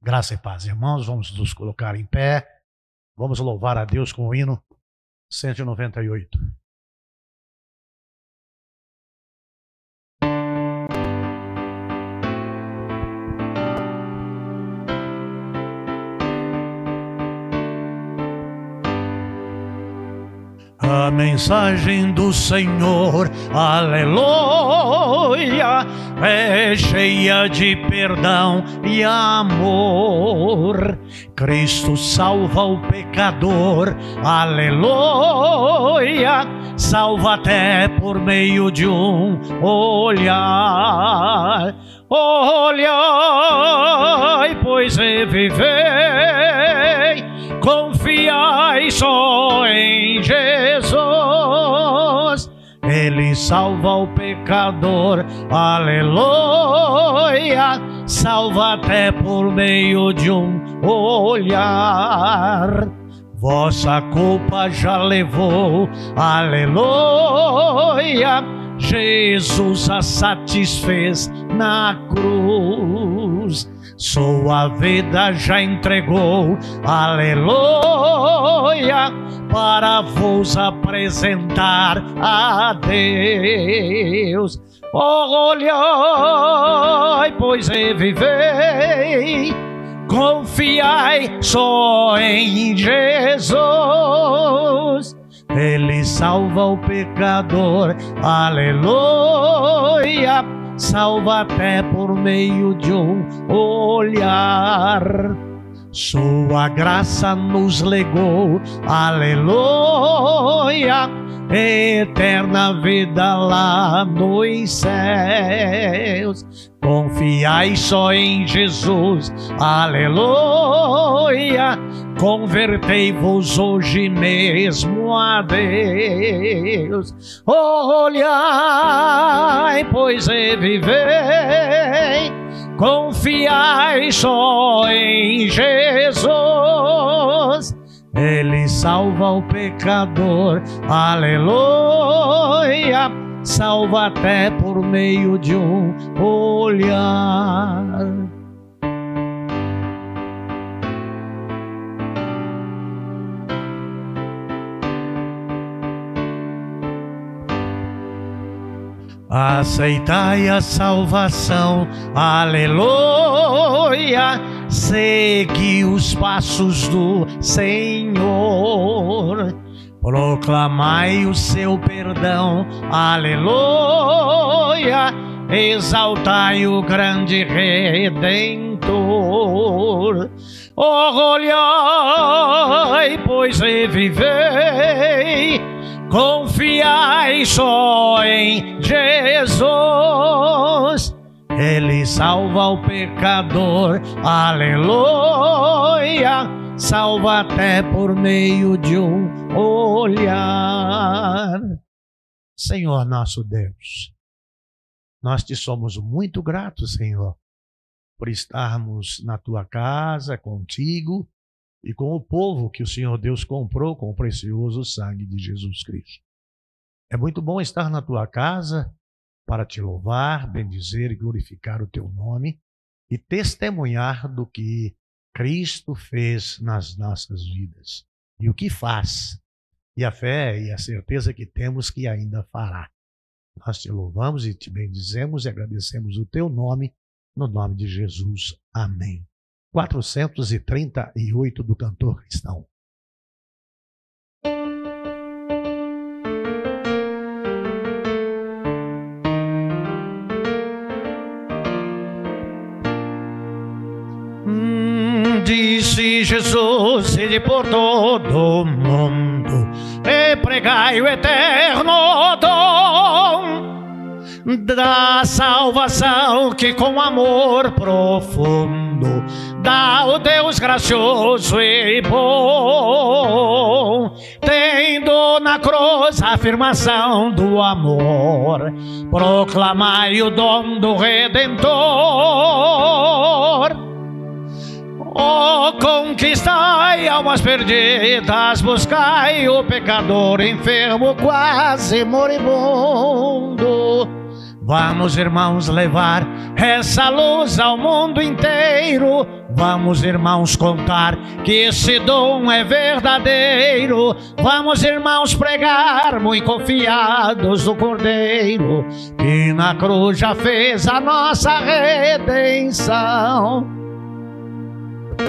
Graça e paz, irmãos. Vamos nos colocar em pé. Vamos louvar a Deus com o hino 198. A mensagem do Senhor, aleluia, é cheia de perdão e amor. Cristo salva o pecador, aleluia, salva até por meio de um olhar. Olhai, pois revivei, confiai só em Jesus. Ele salva o pecador, aleluia, salva até por meio de um olhar. Vossa culpa já levou, aleluia, Jesus a satisfez na cruz. Sua vida já entregou, aleluia, para vos apresentar a Deus. Olhai, pois revivei, confiai só em Jesus. Ele salva o pecador, aleluia, salva até por meio de um olhar. Sua graça nos legou, aleluia, eterna vida lá nos céus. Confiai só em Jesus, aleluia, convertei-vos hoje mesmo a Deus. Olhai, pois revivei, confiai só em Jesus. Ele salva o pecador, aleluia, salva até por meio de um olhar. Aceitai a salvação, aleluia, segui os passos do Senhor. Proclamai o seu perdão, aleluia, exaltai o grande Redentor. Olhai, pois revivei, confiai só em Jesus. Ele salva o pecador, aleluia, salva até por meio de um olhar. Senhor nosso Deus, nós te somos muito gratos, Senhor, por estarmos na tua casa, contigo e com o povo que o Senhor Deus comprou com o precioso sangue de Jesus Cristo. É muito bom estar na tua casa para te louvar, bendizer e glorificar o teu nome e testemunhar do que Cristo fez nas nossas vidas e o que faz, e a fé e a certeza que temos que ainda fará. Nós te louvamos e te bendizemos e agradecemos o teu nome, no nome de Jesus. Amém. 438 do cantor cristão. Disse Jesus, ide por todo o mundo e pregai o eterno dom da salvação que com amor profundo dá o Deus gracioso e bom, tendo na cruz a afirmação do amor, proclamai o dom do Redentor. Oh, conquistai almas perdidas, buscai o pecador enfermo, quase moribundo. Vamos, irmãos, levar essa luz ao mundo inteiro. Vamos, irmãos, contar que esse dom é verdadeiro. Vamos, irmãos, pregar muito confiados no Cordeiro, que na cruz já fez a nossa redenção.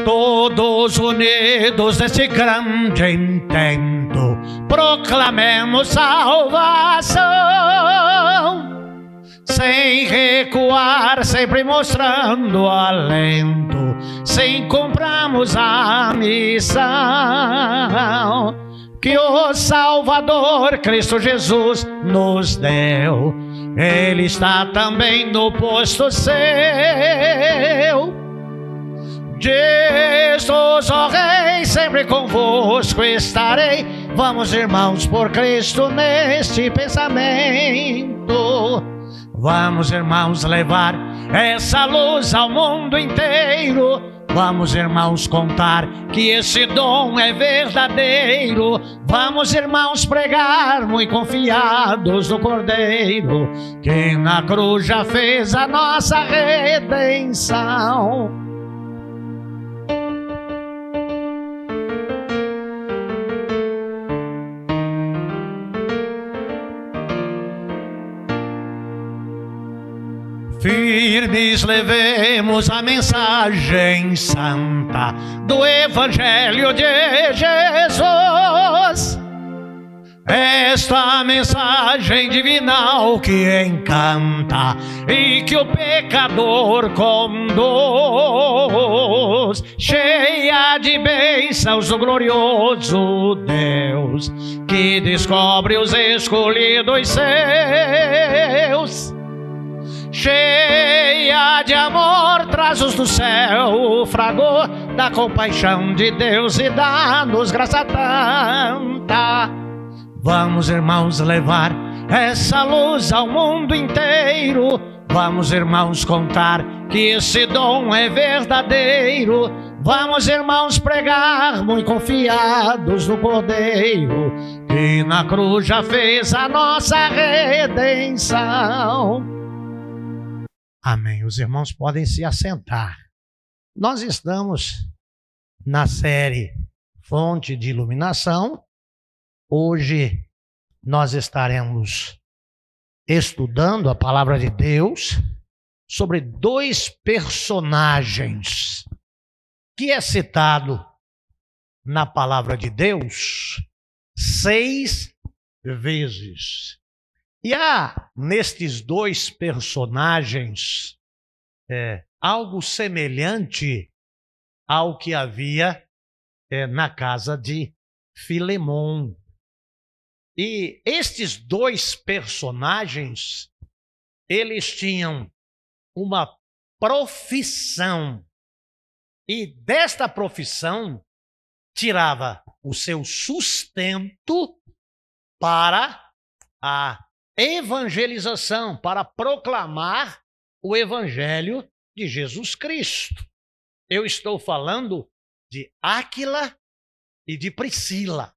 Todos unidos nesse grande intento, proclamemos salvação, sem recuar, sempre mostrando alento, sem comprarmos a missão que o Salvador Cristo Jesus nos deu. Ele está também no posto seu. Jesus, ó Rei, sempre convosco estarei. Vamos, irmãos, por Cristo neste pensamento. Vamos, irmãos, levar essa luz ao mundo inteiro. Vamos, irmãos, contar que esse dom é verdadeiro. Vamos, irmãos, pregar muito confiados no Cordeiro, que na cruz já fez a nossa redenção. Firmes levemos a mensagem santa do Evangelho de Jesus, esta mensagem divinal que encanta e que o pecador conduz, cheia de bênçãos do glorioso Deus, que descobre os escolhidos seus. Cheia de amor, traz-os do céu o fragor da compaixão de Deus e dá-nos graça tanta. Vamos, irmãos, levar essa luz ao mundo inteiro. Vamos, irmãos, contar que esse dom é verdadeiro. Vamos, irmãos, pregar muito confiados no Cordeiro, que na cruz já fez a nossa redenção. Amém. Os irmãos podem se assentar. Nós estamos na série Fonte de Iluminação. Hoje nós estaremos estudando a palavra de Deus sobre dois personagens que é citado na palavra de Deus 6 vezes. E há nestes dois personagens algo semelhante ao que havia na casa de Filemon. E estes dois personagens, eles tinham uma profissão, e desta profissão tirava o seu sustento para a evangelização, para proclamar o evangelho de Jesus Cristo. Eu estou falando de Áquila e de Priscila.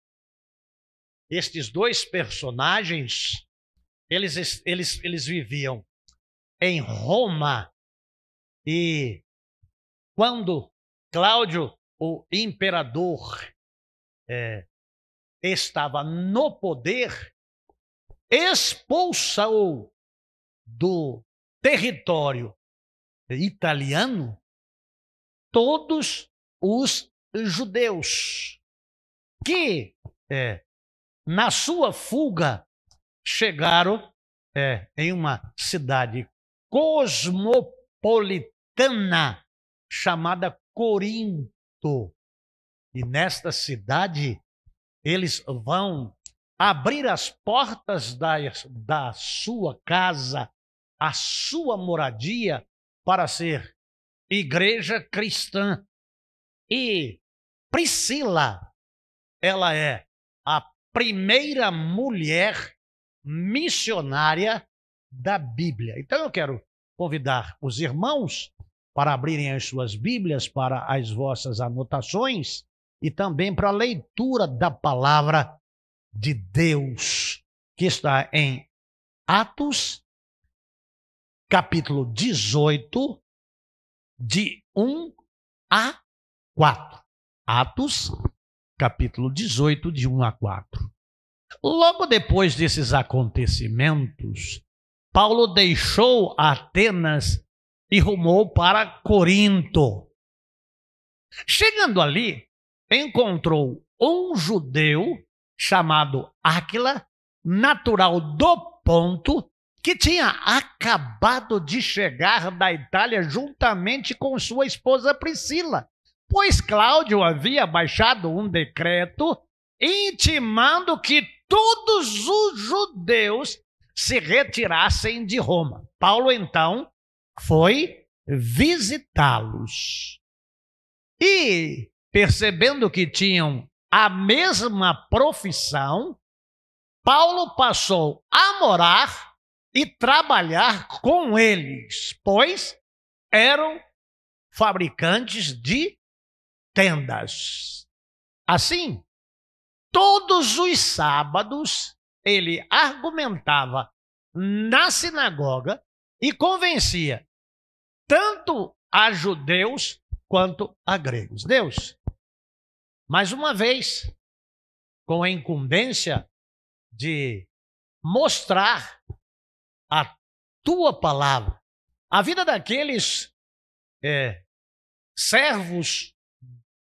Estes dois personagens, eles viviam em Roma, e quando Cláudio, o imperador, estava no poder, expulsou do território italiano todos os judeus que, na sua fuga, chegaram em uma cidade cosmopolitana chamada Corinto. E nesta cidade eles vão abrir as portas da sua casa, a sua moradia, para ser igreja cristã. E Priscila, ela é a primeira mulher missionária da Bíblia. Então eu quero convidar os irmãos para abrirem as suas Bíblias para as vossas anotações e também para a leitura da palavra de Deus, que está em Atos, capítulo 18, de 1 a 4. Atos, capítulo 18, de 1 a 4. Logo depois desses acontecimentos, Paulo deixou Atenas e rumou para Corinto. Chegando ali, encontrou um judeu chamado Áquila, natural do Ponto, que tinha acabado de chegar da Itália juntamente com sua esposa Priscila, pois Cláudio havia baixado um decreto intimando que todos os judeus se retirassem de Roma. Paulo, então, foi visitá-los. E, percebendo que tinham a mesma profissão, Paulo passou a morar e trabalhar com eles, pois eram fabricantes de tendas. Assim, todos os sábados, ele argumentava na sinagoga e convencia tanto a judeus quanto a gregos. Deus, mais uma vez, com a incumbência de mostrar a tua palavra, a vida daqueles servos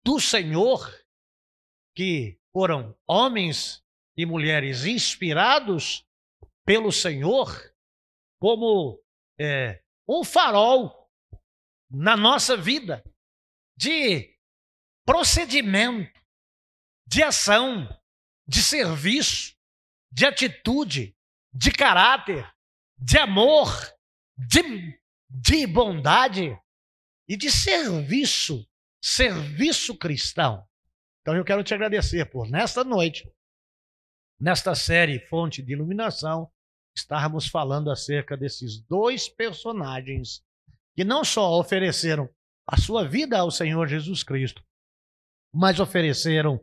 do Senhor, que foram homens e mulheres inspirados pelo Senhor, como um farol na nossa vida, de procedimento, de ação, de serviço, de atitude, de caráter, de amor, de bondade e de serviço cristão. Então eu quero te agradecer por, nesta noite, nesta série Fonte de Iluminação, estarmos falando acerca desses dois personagens que não só ofereceram a sua vida ao Senhor Jesus Cristo, mas ofereceram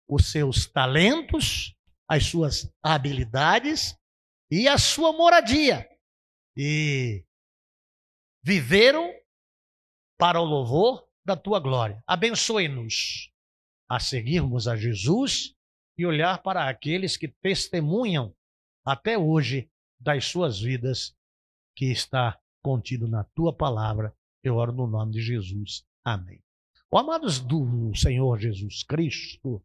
os seus talentos, as suas habilidades e a sua moradia. E viveram para o louvor da tua glória. Abençoe-nos a seguirmos a Jesus e olhar para aqueles que testemunham até hoje das suas vidas, que está contido na tua palavra. Eu oro no nome de Jesus. Amém. Amados do Senhor Jesus Cristo,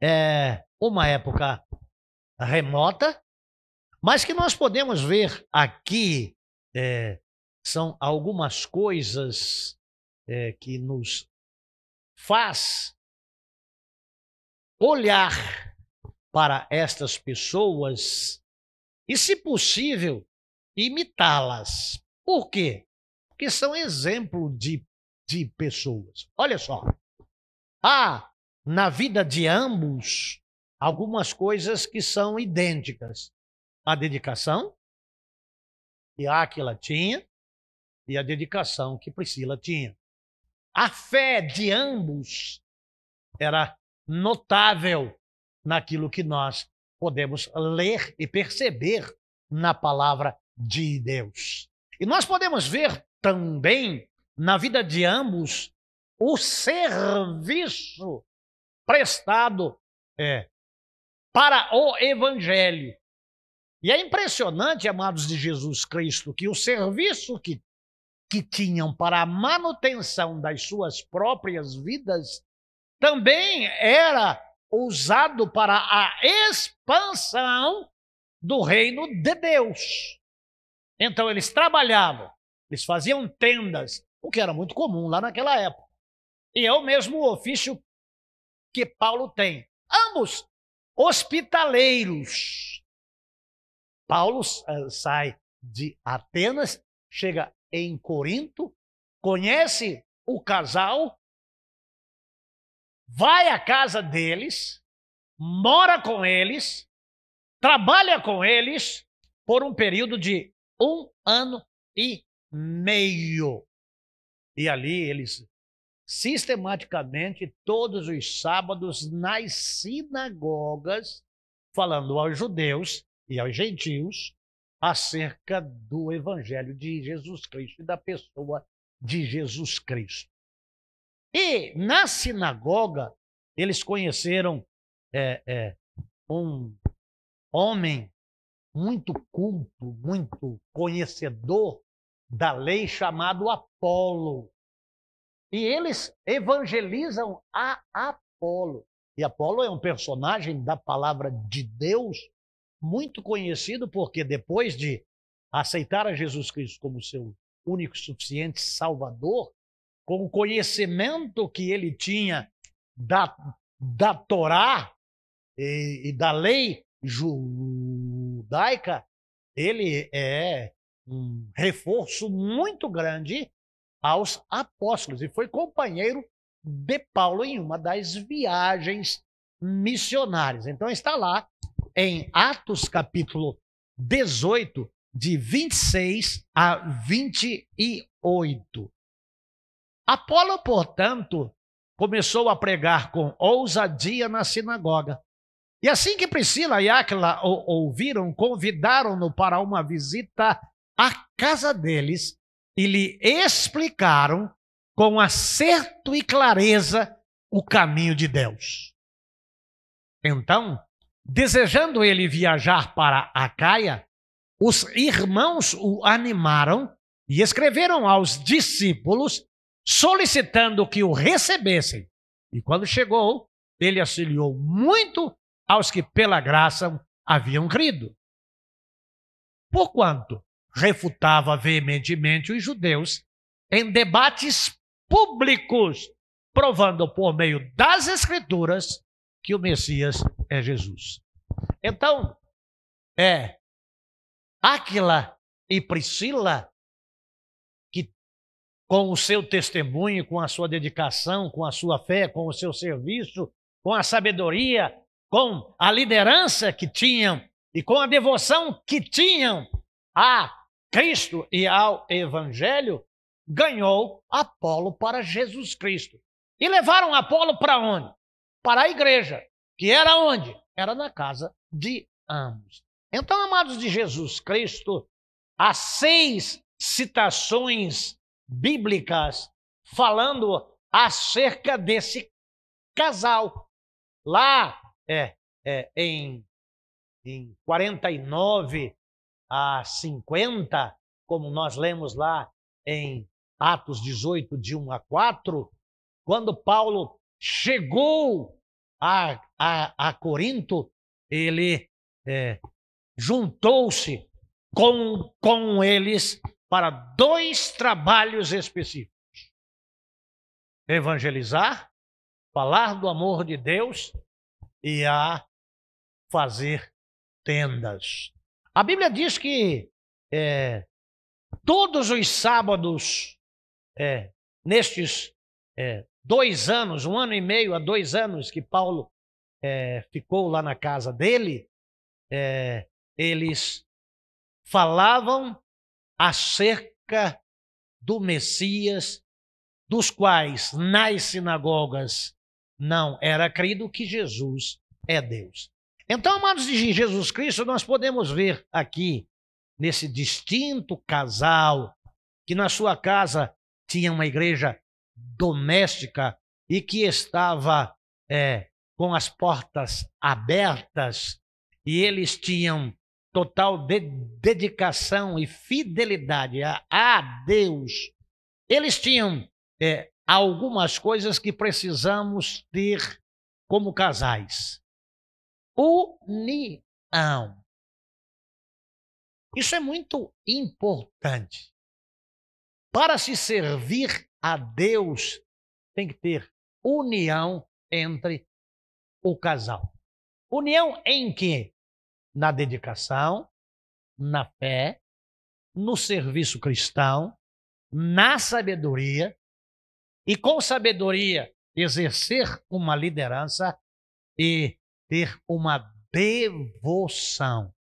é uma época remota, mas que nós podemos ver aqui são algumas coisas que nos faz olhar para estas pessoas e, se possível, imitá-las. Por quê? Porque são exemplo de pessoas. Olha só, há na vida de ambos algumas coisas que são idênticas. A dedicação que Áquila tinha e a dedicação que Priscila tinha. A fé de ambos era notável naquilo que nós podemos ler e perceber na palavra de Deus. E nós podemos ver também na vida de ambos o serviço prestado para o Evangelho. E é impressionante, amados de Jesus Cristo, que o serviço que tinham para a manutenção das suas próprias vidas também era usado para a expansão do reino de Deus. Então eles trabalhavam, eles faziam tendas, o que era muito comum lá naquela época. E é o mesmo ofício que Paulo tem. Ambos hospitaleiros. Paulo sai de Atenas, chega em Corinto, conhece o casal, vai à casa deles, mora com eles, trabalha com eles por um período de 1 ano e meio. E ali eles sistematicamente, todos os sábados, nas sinagogas, falando aos judeus e aos gentios acerca do Evangelho de Jesus Cristo e da pessoa de Jesus Cristo. E na sinagoga, eles conheceram um homem muito culto, muito conhecedor da lei, chamado Apolo. E eles evangelizam a Apolo. E Apolo é um personagem da palavra de Deus muito conhecido, porque depois de aceitar a Jesus Cristo como seu único e suficiente Salvador, com o conhecimento que ele tinha da Torá e da lei judaica, ele é um reforço muito grande aos apóstolos e foi companheiro de Paulo em uma das viagens missionárias. Então está lá em Atos capítulo 18, de 26 a 28. Apolo, portanto, começou a pregar com ousadia na sinagoga. E assim que Priscila e Áquila o ouviram, convidaram-no para uma visita à casa deles e lhe explicaram com acerto e clareza o caminho de Deus. Então, desejando ele viajar para Acaia, os irmãos o animaram e escreveram aos discípulos solicitando que o recebessem. E quando chegou, ele auxiliou muito aos que pela graça haviam crido. Porquanto refutava veementemente os judeus em debates públicos, provando por meio das Escrituras que o Messias é Jesus. Então, Áquila e Priscila, que com o seu testemunho, com a sua dedicação, com a sua fé, com o seu serviço, com a sabedoria, com a liderança que tinham e com a devoção que tinham a Cristo e ao Evangelho, ganhou Apolo para Jesus Cristo. E levaram Apolo para onde? Para a igreja, que era onde? Era na casa de ambos. Então, amados de Jesus Cristo, há 6 citações bíblicas falando acerca desse casal. Lá em 49 a 50, como nós lemos lá em Atos 18, de 1 a 4, quando Paulo chegou a Corinto, ele juntou-se com eles para 2 trabalhos específicos: evangelizar, falar do amor de Deus e a fazer tendas. A Bíblia diz que todos os sábados, nestes 2 anos, 1 ano e meio a 2 anos que Paulo ficou lá na casa dele, eles falavam acerca do Messias, dos quais nas sinagogas não era crido que Jesus é Deus. Então, amados de Jesus Cristo, nós podemos ver aqui, nesse distinto casal, que na sua casa tinha uma igreja doméstica e que estava com as portas abertas, e eles tinham total dedicação e fidelidade a Deus. Eles tinham algumas coisas que precisamos ter como casais. União. Isso é muito importante. Para se servir a Deus, tem que ter união entre o casal. União em quê? Na dedicação, na fé, no serviço cristão, na sabedoria, e com sabedoria exercer uma liderança e ter uma devoção.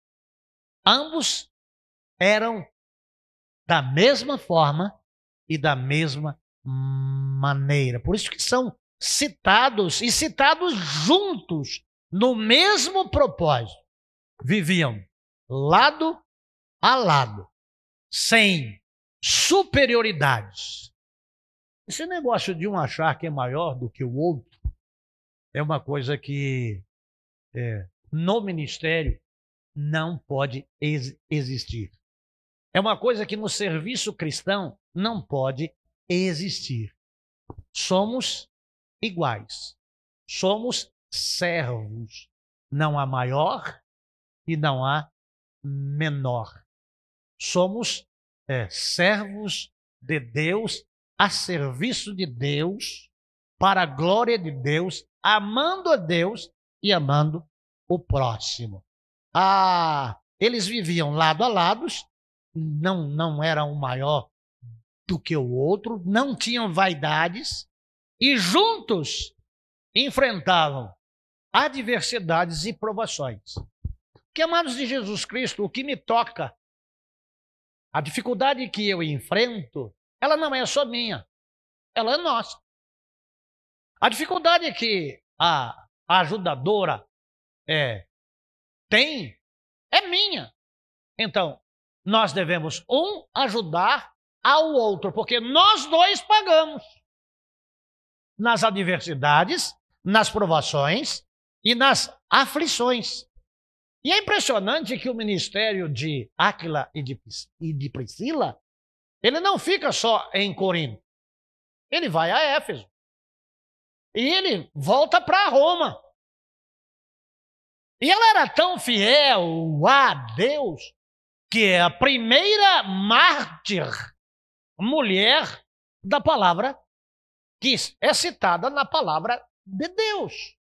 Ambos eram da mesma forma e da mesma maneira. Por isso que são citados e citados juntos no mesmo propósito. Viviam lado a lado, sem superioridades. Esse negócio de um achar que é maior do que o outro é uma coisa que no ministério não pode existir. É uma coisa que no serviço cristão não pode existir. Somos iguais. Somos servos. Não há maior e não há menor. Somos servos de Deus, a serviço de Deus, para a glória de Deus, amando a Deus e amando o próximo. Eles viviam lado a lado, não era um maior do que o outro, não tinham vaidades e juntos enfrentavam adversidades e provações. Que, amados de Jesus Cristo, o que me toca, a dificuldade que eu enfrento, ela não é só minha, ela é nossa. A dificuldade que a ajudadora tem é minha. Então, nós devemos ajudar ao outro, porque nós dois pagamos nas adversidades, nas provações e nas aflições. E é impressionante que o ministério de Áquila e de Priscila, ele não fica só em Corinto. Ele vai a Éfeso. E ele volta para Roma. E ela era tão fiel a Deus que é a primeira mártir mulher da palavra que é citada na palavra de Deus.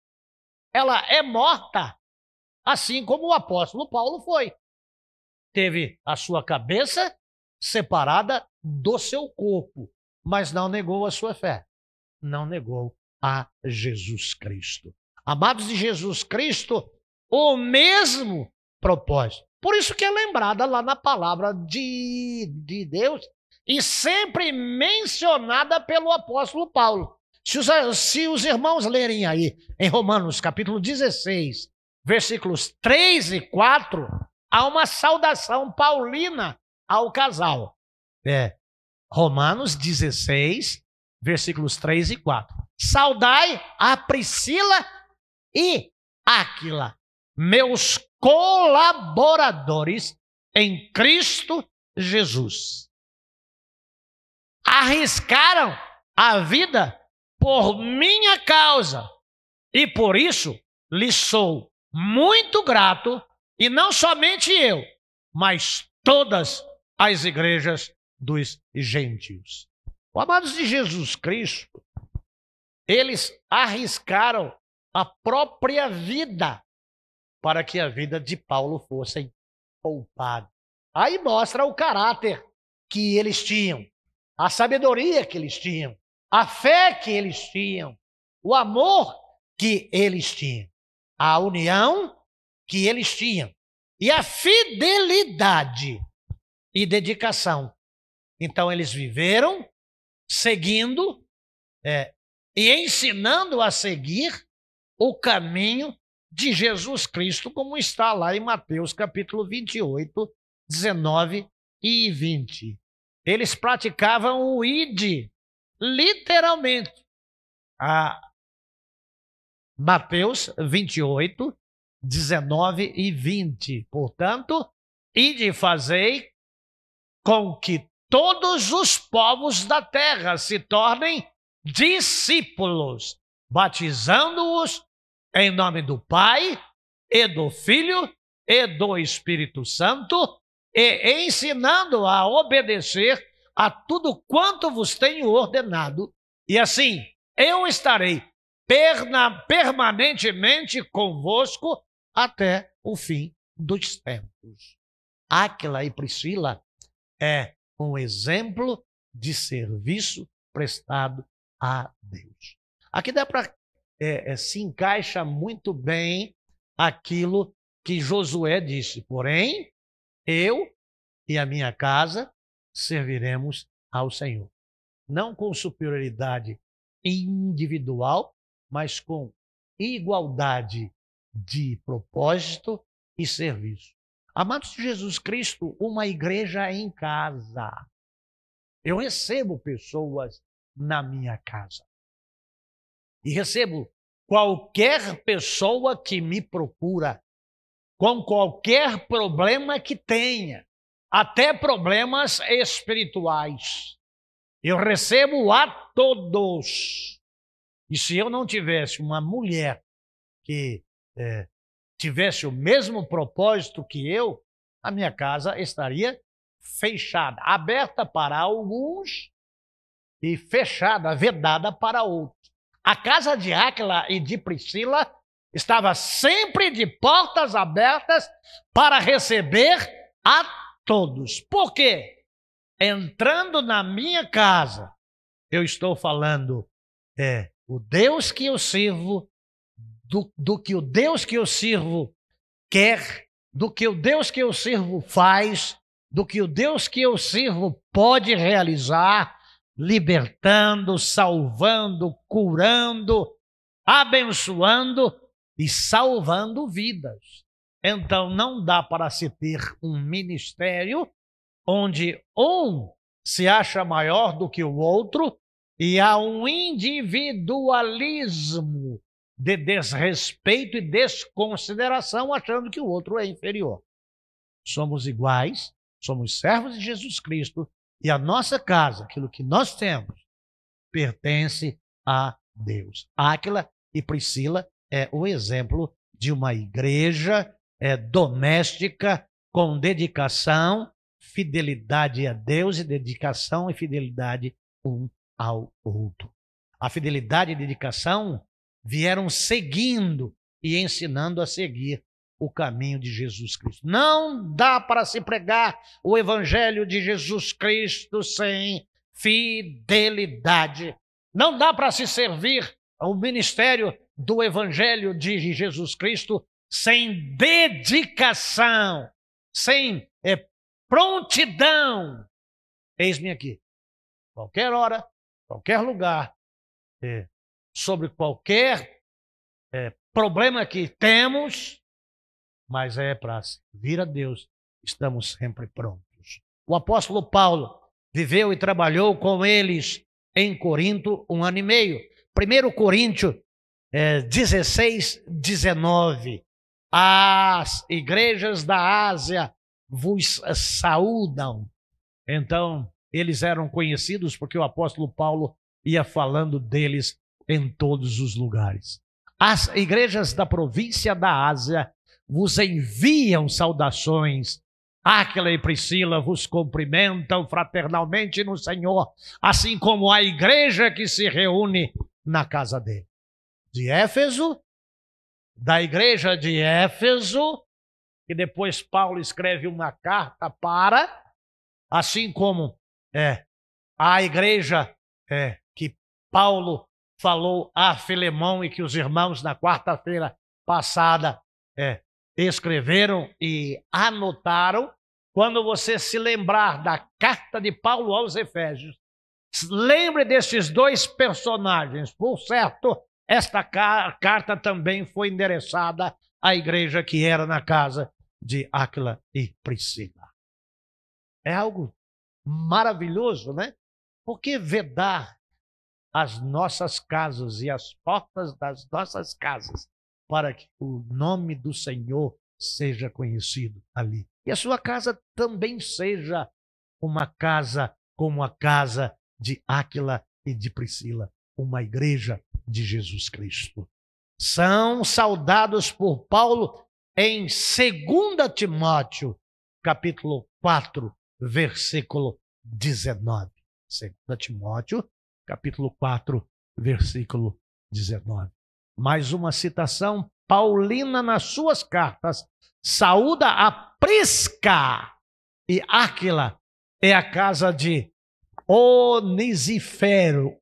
Ela é morta, assim como o apóstolo Paulo foi. Teve a sua cabeça separada do seu corpo, mas não negou a sua fé. Não negou a Jesus Cristo. Amados de Jesus Cristo, o mesmo propósito. Por isso que é lembrada lá na palavra de Deus e sempre mencionada pelo apóstolo Paulo. Se os irmãos lerem aí em Romanos capítulo 16, versículos 3 e 4, há uma saudação paulina ao casal. Romanos 16, versículos 3 e 4. Saudai a Priscila e Áquila, meus colaboradores em Cristo Jesus. Arriscaram a vida por minha causa e por isso lhes sou muito grato, e não somente eu, mas todas as igrejas dos gentios. Amados de Jesus Cristo, eles arriscaram a própria vida para que a vida de Paulo fosse poupada. Aí mostra o caráter que eles tinham, a sabedoria que eles tinham, a fé que eles tinham, o amor que eles tinham, a união que eles tinham e a fidelidade e dedicação. Então eles viveram seguindo e ensinando a seguir o caminho de Jesus Cristo, como está lá em Mateus capítulo 28, 19 e 20. Eles praticavam o ide, literalmente. Mateus 28, 19 e 20. Portanto, ide e fazei com que todos os povos da terra se tornem discípulos, batizando-os em nome do Pai e do Filho e do Espírito Santo, e ensinando a obedecer a tudo quanto vos tenho ordenado, e assim eu estarei permanentemente convosco até o fim dos tempos. Áquila e Priscila é um exemplo de serviço prestado a Deus. Aqui dá para se encaixa muito bem aquilo que Josué disse. Porém, eu e a minha casa serviremos ao Senhor. Não com superioridade individual, mas com igualdade de propósito e serviço. Amados de Jesus Cristo, uma igreja em casa. Eu recebo pessoas na minha casa. E recebo qualquer pessoa que me procura, com qualquer problema que tenha, até problemas espirituais. Eu recebo a todos. E se eu não tivesse uma mulher que tivesse o mesmo propósito que eu, a minha casa estaria fechada, aberta para alguns e fechada, vedada para outros. A casa de Áquila e de Priscila estava sempre de portas abertas para receber a todos. Por quê? Entrando na minha casa, eu estou falando o Deus que eu sirvo, do que o Deus que eu sirvo quer, do que o Deus que eu sirvo faz, do que o Deus que eu sirvo pode realizar, libertando, salvando, curando, abençoando e salvando vidas. Então não dá para se ter um ministério onde um se acha maior do que o outro e há um individualismo de desrespeito e desconsideração, achando que o outro é inferior. Somos iguais, somos servos de Jesus Cristo e a nossa casa, aquilo que nós temos, pertence a Deus. Áquila e Priscila é o exemplo de uma igreja doméstica com dedicação, fidelidade a Deus e dedicação e fidelidade um ao outro. A fidelidade e dedicação vieram seguindo e ensinando a seguir o caminho de Jesus Cristo. Não dá para se pregar o evangelho de Jesus Cristo sem fidelidade. Não dá para se servir ao ministério do evangelho de Jesus Cristo sem dedicação, sem prontidão. Eis-me aqui. Qualquer hora, qualquer lugar, sobre qualquer problema que temos, mas é para servir a Deus, estamos sempre prontos. O apóstolo Paulo viveu e trabalhou com eles em Corinto 1 ano e meio. 1 Coríntios 16, 19. As igrejas da Ásia vos saúdam. Então, eles eram conhecidos porque o apóstolo Paulo ia falando deles em todos os lugares. As igrejas da província da Ásia vos enviam saudações. Áquila e Priscila vos cumprimentam fraternalmente no Senhor, assim como a igreja que se reúne na casa dele. De Éfeso, da igreja de Éfeso, que depois Paulo escreve uma carta para, assim como a igreja que Paulo falou a Filemão e que os irmãos na quarta-feira passada escreveram e anotaram. Quando você se lembrar da carta de Paulo aos Efésios, lembre desses dois personagens. Por certo, esta carta também foi endereçada à igreja que era na casa de Áquila e Priscila. É algo maravilhoso, né? Por que vedar as nossas casas e as portas das nossas casas para que o nome do Senhor seja conhecido ali? E a sua casa também seja uma casa como a casa de Áquila e de Priscila, uma igreja de Jesus Cristo. São saudados por Paulo em 2 Timóteo, capítulo 4, versículo 19. 2 Timóteo, capítulo 4, versículo 19. Mais uma citação paulina nas suas cartas. Saúda a Prisca e Áquila é a casa de Onisíforo.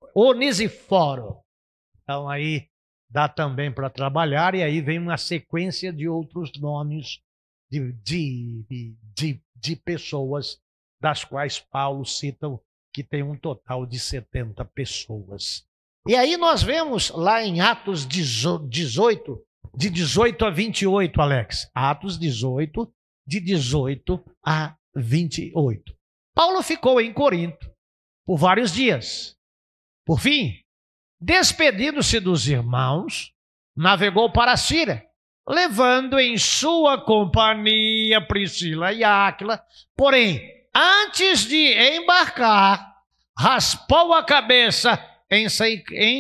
Então aí dá também para trabalhar, e aí vem uma sequência de outros nomes de pessoas, das quais Paulo cita que tem um total de 70 pessoas. E aí nós vemos lá em Atos 18, de 18 a 28, Alex. Atos 18, de 18 a 28. Paulo ficou em Corinto por vários dias. Por fim, despedindo-se dos irmãos, navegou para a Síria, levando em sua companhia Priscila e Áquila. Porém, antes de embarcar, raspou a cabeça em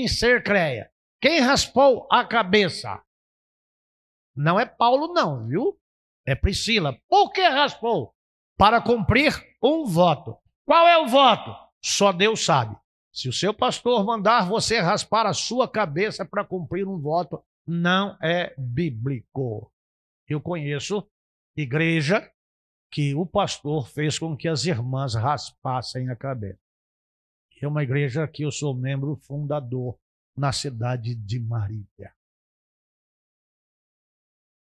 Cercreia. Quem raspou a cabeça? Não é Paulo não, viu? É Priscila. Por que raspou? Para cumprir um voto. Qual é o voto? Só Deus sabe. Se o seu pastor mandar você raspar a sua cabeça para cumprir um voto, não é bíblico. Eu conheço igreja que o pastor fez com que as irmãs raspassem a cabeça. É uma igreja que eu sou membro fundador na cidade de Marília.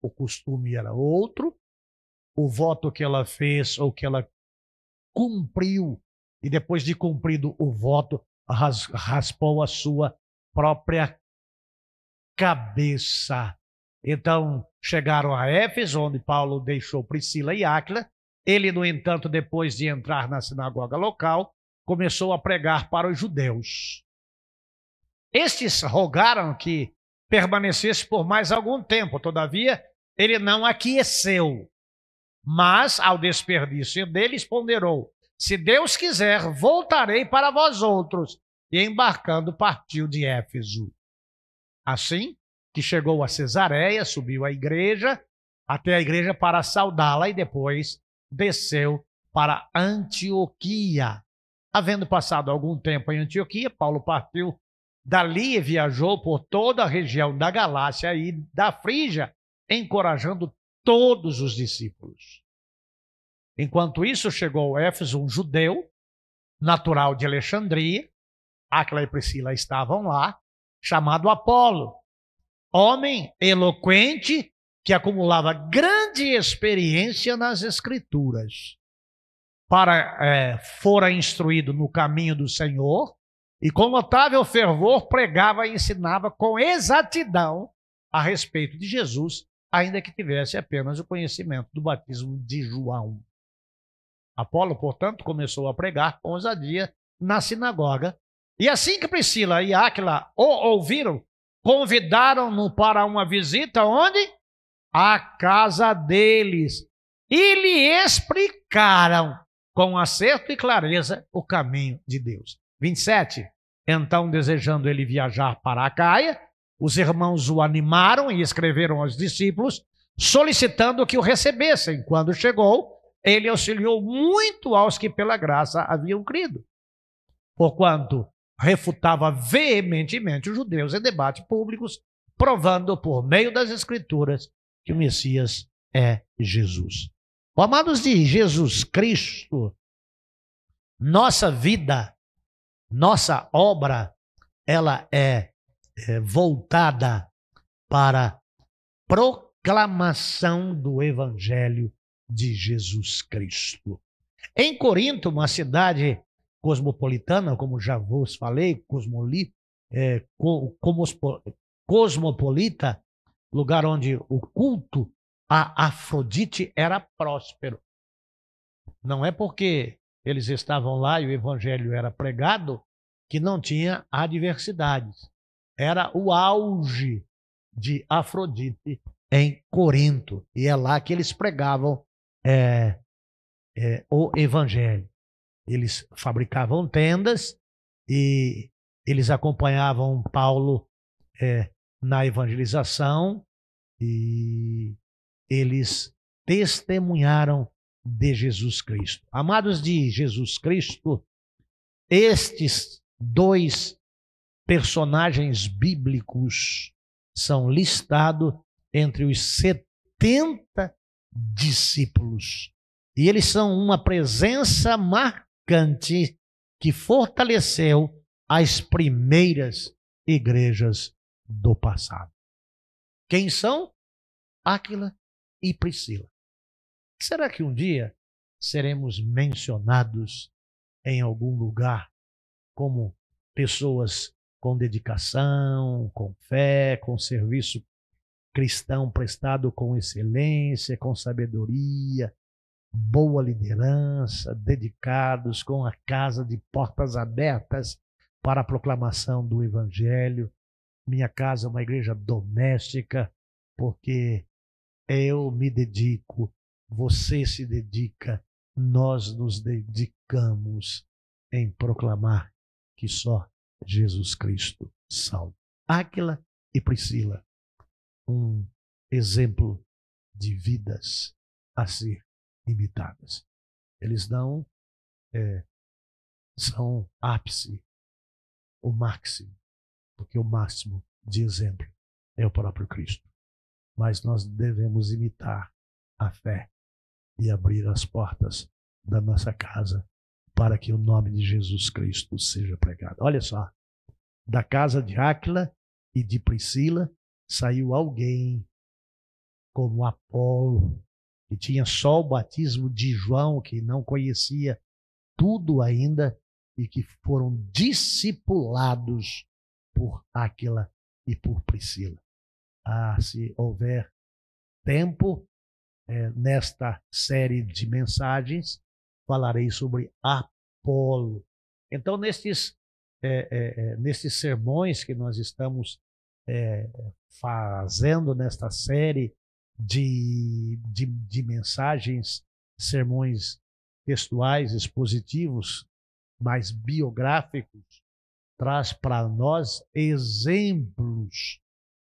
O costume era outro, o voto que ela fez ou que ela cumpriu, e depois de cumprido o voto, raspou a sua própria cabeça. Então, chegaram a Éfeso, onde Paulo deixou Priscila e Áquila. Ele, no entanto, depois de entrar na sinagoga local, começou a pregar para os judeus. Estes rogaram que permanecesse por mais algum tempo, todavia, ele não aqueceu. Mas, ao desperdício deles, ponderou: se Deus quiser, voltarei para vós outros. E embarcando, partiu de Éfeso. Assim que chegou a Cesareia, subiu à igreja, até a igreja para saudá-la, e depois desceu para Antioquia. Havendo passado algum tempo em Antioquia, Paulo partiu dali e viajou por toda a região da Galácia e da Frígia, encorajando todos os discípulos. Enquanto isso, chegou a Éfeso um judeu, natural de Alexandria, Áquila e Priscila estavam lá, chamado Apolo, homem eloquente que acumulava grande experiência nas Escrituras. Fora instruído no caminho do Senhor e com notável fervor pregava e ensinava com exatidão a respeito de Jesus, ainda que tivesse apenas o conhecimento do batismo de João. Apolo, portanto, começou a pregar com ousadia na sinagoga, e assim que Priscila e Áquila o ouviram, convidaram-no para uma visita onde? À casa deles, e lhe explicaram com acerto e clareza o caminho de Deus. 27. Então, desejando ele viajar para Acaia, os irmãos o animaram e escreveram aos discípulos, solicitando que o recebessem. Quando chegou, ele auxiliou muito aos que pela graça haviam crido, porquanto refutava veementemente os judeus em debates públicos, provando por meio das Escrituras que o Messias é Jesus. Amados de Jesus Cristo, nossa vida, nossa obra, ela é voltada para proclamação do Evangelho de Jesus Cristo. Em Corinto, uma cidade cosmopolitana, como já vos falei, cosmopolita, lugar onde o culto a Afrodite era próspero. Não é porque eles estavam lá e o evangelho era pregado que não tinha adversidades. Era o auge de Afrodite em Corinto. E é lá que eles pregavam o evangelho. Eles fabricavam tendas e eles acompanhavam Paulo na evangelização e eles testemunharam de Jesus Cristo. Amados de Jesus Cristo, estes dois personagens bíblicos são listados entre os 70 discípulos. E eles são uma presença marcante que fortaleceu as primeiras igrejas do passado. Quem são? Áquila e Priscila. Será que um dia seremos mencionados em algum lugar como pessoas com dedicação, com fé, com serviço cristão prestado com excelência, com sabedoria, boa liderança, dedicados, com a casa de portas abertas para a proclamação do Evangelho. Minha casa é uma igreja doméstica, porque eu me dedico, você se dedica, nós nos dedicamos em proclamar que só Jesus Cristo salva. Áquila e Priscila, um exemplo de vidas a ser imitadas. Eles não são ápice, o máximo, porque o máximo de exemplo é o próprio Cristo. Mas nós devemos imitar a fé e abrir as portas da nossa casa para que o nome de Jesus Cristo seja pregado. Olha só, da casa de Áquila e de Priscila saiu alguém como Apolo, que tinha só o batismo de João, que não conhecia tudo ainda, e que foram discipulados por Áquila e por Priscila. Se houver tempo, nesta série de mensagens, falarei sobre Apolo. Então, nesses sermões que nós estamos fazendo nesta série de mensagens, sermões textuais, expositivos, mais biográficos, traz para nós exemplos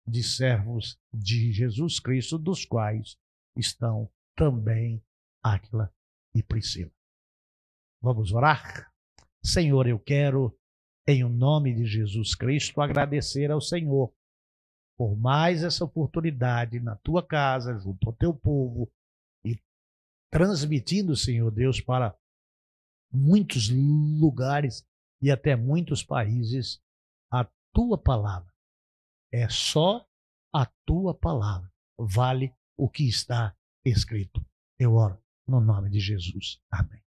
de servos de Jesus Cristo, dos quais estão também Áquila e Priscila. Vamos orar? Senhor, eu quero, em nome de Jesus Cristo, agradecer ao Senhor por mais essa oportunidade na tua casa, junto ao teu povo, e transmitindo, Senhor Deus, para muitos lugares e até muitos países a tua palavra. É só a tua palavra. Vale o que está escrito. Eu oro no nome de Jesus. Amém.